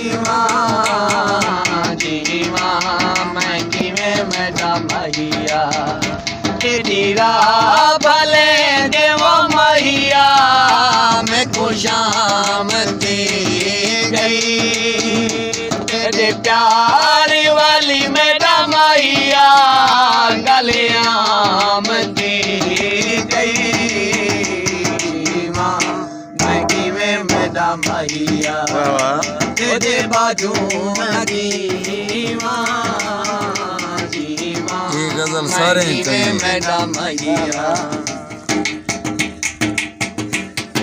जीवा जीवा मैं किवें मैडा मैया तेरी राह भले देवो मैया मैं खुशाम दे गई तेरे प्यार वाली मैडा मैया गलियाम दे गई माँ मैं किवें मैडा मैया तेरे बाजू जीवा जीवा ये गजल सारे ही चाहिए। मैडा मैया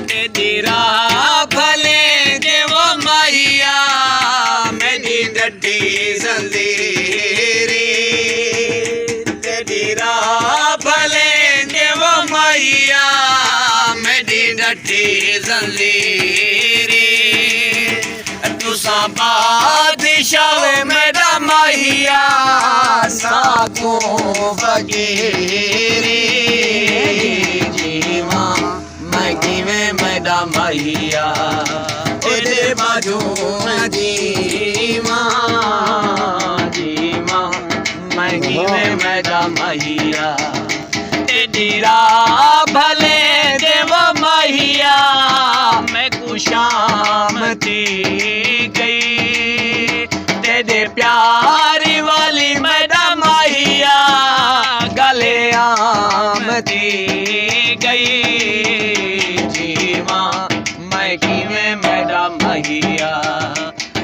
तेरी राह भले देवो मैया मेरी डड्डी जंजीरी तेरी राह भले देवो मैया मेरी डड्डी जंजीरी तुसा बादशाह मेरा मैया साको फकीरी जीवा मैं किवें मैडा मैया तेरे बाजू जीवा जीवा मैं किवें मैडा मैया तेरी राह भले देव मैया मैं खुशामती गई तेरे प्यार वाली मैडा मैया गले आमती गई जीवा मैं किवें मैडा मैया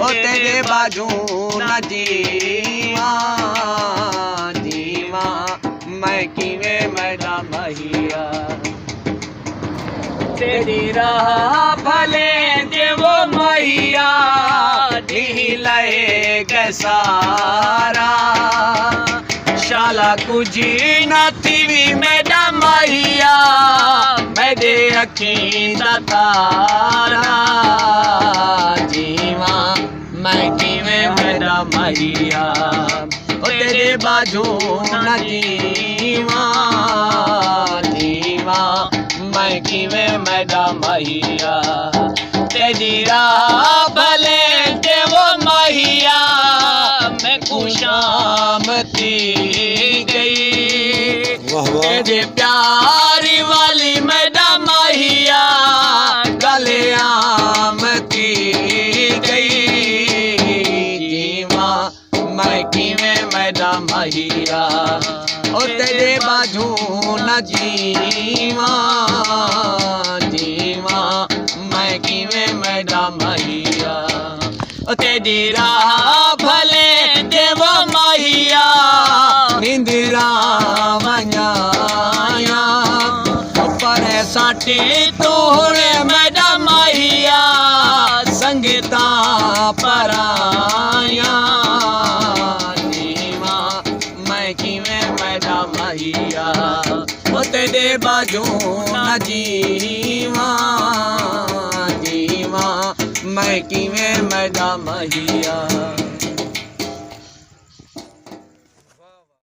ओ तेरे बाजू न जीवा जीवा मैं किवें मैडा मैया तेरी राह भले देवो मैया ढीले गसारा शाला कुजी न थी मैडा मैया मेरे अखी तारा जीवा मैं किवें मैडा मैया तेरे बाजू न जीवा जीवा मैं किवें मैडा मैया तेरी राह भले देवो मैया मैं खुशामती गई तेरे प्यार वाली मैडा मैया गले आमती गई जीवा मैं किवें मैडा मैया ओ तेरे बाजू न जीवा जीवा मैं किवें मैडा मैया ओ तेरी राह भले देवो मैया निंदिरा मनाया पर साटे तोड़े मैडा मैया संगता पराया जीवा मैं किवें मैडा मैया ओ तेरे बाजू न जीवा जीवा मैं किवें मैडा मैया